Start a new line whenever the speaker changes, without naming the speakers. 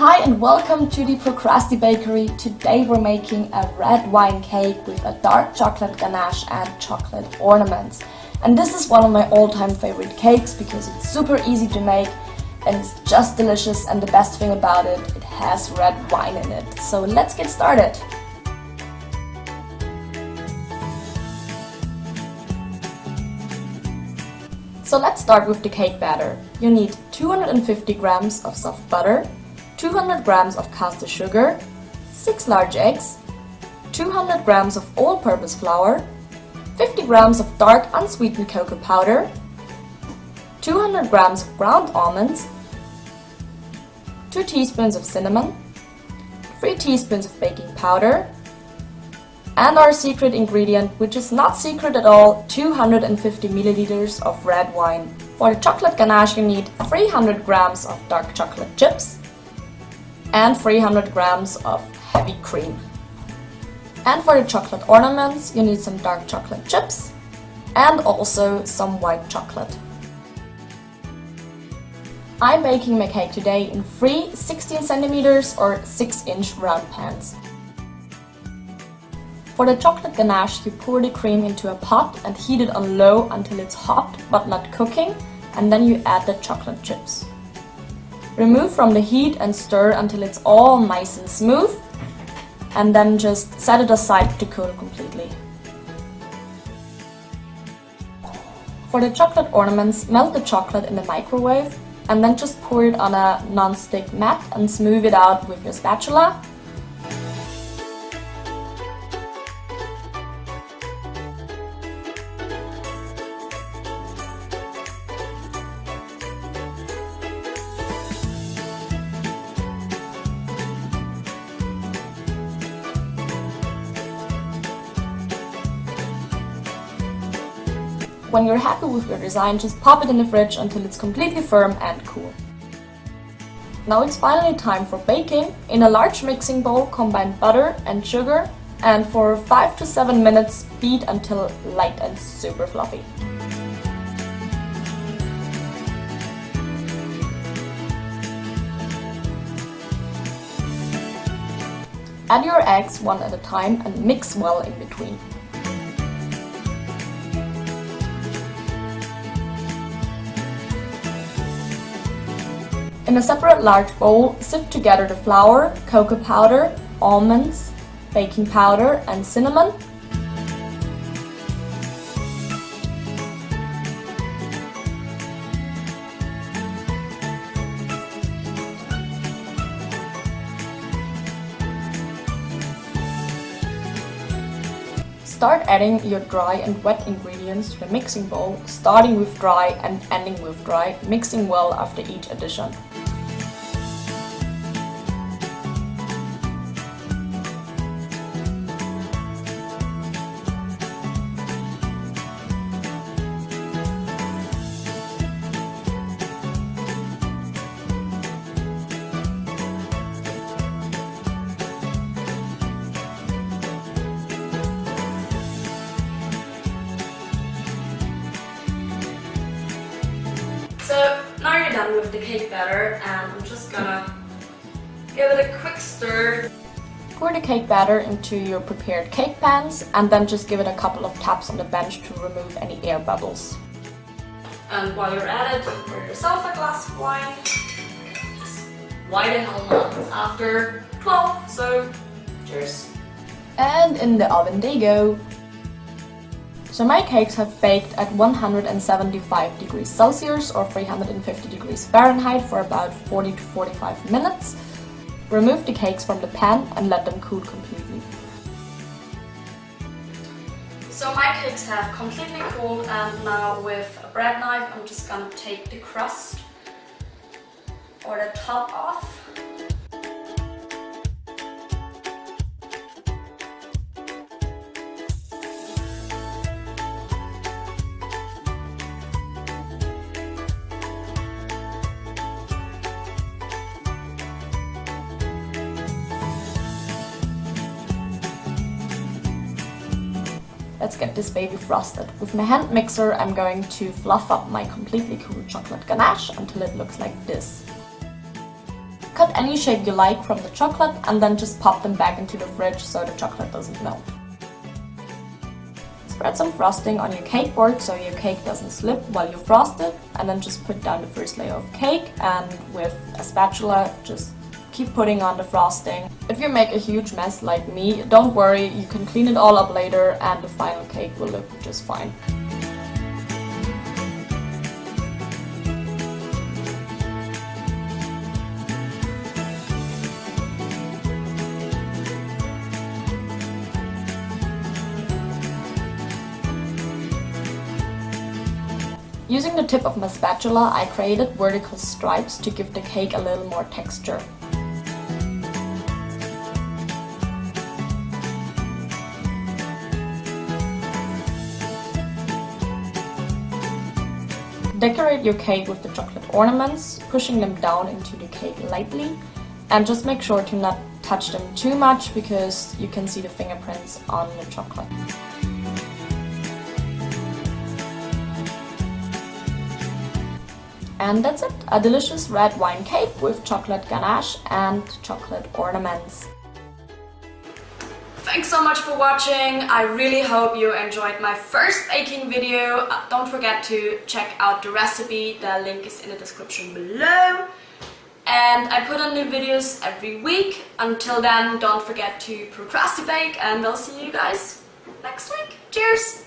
Hi and welcome to the Procrasti Bakery. Today we're making a red wine cake with a dark chocolate ganache and chocolate ornaments. And this is one of my all-time favorite cakes because it's super easy to make and it's just delicious, and the best thing about it, it has red wine in it. So let's get started. So let's start with the cake batter. You need 250 grams of soft butter, 200 grams of caster sugar, 6 large eggs, 200 grams of all-purpose flour, 50 grams of dark unsweetened cocoa powder, 200 grams of ground almonds, 2 teaspoons of cinnamon, 3 teaspoons of baking powder, and our secret ingredient, which is not secret at all, 250 milliliters of red wine. For the chocolate ganache you need 300 grams of dark chocolate chips and 300 grams of heavy cream. And for the chocolate ornaments you need some dark chocolate chips and also some white chocolate. I'm baking my cake today in 3 16 centimeters or 6-inch round pans. For the chocolate ganache, you pour the cream into a pot and heat it on low until it's hot but not cooking, and then you add the chocolate chips. Remove from the heat and stir until it's all nice and smooth, and then just set it aside to cool completely. For the chocolate ornaments, melt the chocolate in the microwave and then just pour it on a non-stick mat and smooth it out with your spatula. When you're happy with your design, just pop it in the fridge until it's completely firm and cool. Now it's finally time for baking. In a large mixing bowl, combine butter and sugar, and for 5 to 7 minutes beat until light and super fluffy. Add your eggs one at a time and mix well in between. In a separate large bowl, sift together the flour, cocoa powder, almonds, baking powder and cinnamon. Start adding your dry and wet ingredients to the mixing bowl, starting with dry and ending with dry, mixing well after each addition. So now you're done with the cake batter, and I'm just gonna give it a quick stir. Pour the cake batter into your prepared cake pans and then just give it a couple of taps on the bench to remove any air bubbles. And while you're at it, pour yourself a glass of wine. Why the hell not? It's after 12, so cheers. And in the oven they go. So my cakes have baked at 175 degrees Celsius or 350 degrees Fahrenheit for about 40 to 45 minutes. Remove the cakes from the pan and let them cool completely. So my cakes have completely cooled, and now with a bread knife I'm just gonna take the crust or the top off. Let's get this baby frosted. With my hand mixer, I'm going to fluff up my completely cool chocolate ganache until it looks like this. Cut any shape you like from the chocolate and then just pop them back into the fridge so the chocolate doesn't melt. Spread some frosting on your cake board so your cake doesn't slip while you frost it, and then just put down the first layer of cake, and with a spatula just keep putting on the frosting. If you make a huge mess like me, don't worry, you can clean it all up later and the final cake will look just fine. Using the tip of my spatula, I created vertical stripes to give the cake a little more texture. Decorate your cake with the chocolate ornaments, pushing them down into the cake lightly, and just make sure to not touch them too much because you can see the fingerprints on your chocolate. And that's it, a delicious red wine cake with chocolate ganache and chocolate ornaments. Thanks so much for watching. I really hope you enjoyed my first baking video. Don't forget to check out the recipe, the link is in the description below. And I put on new videos every week. Until then, don't forget to procrastinate and I'll see you guys next week. Cheers!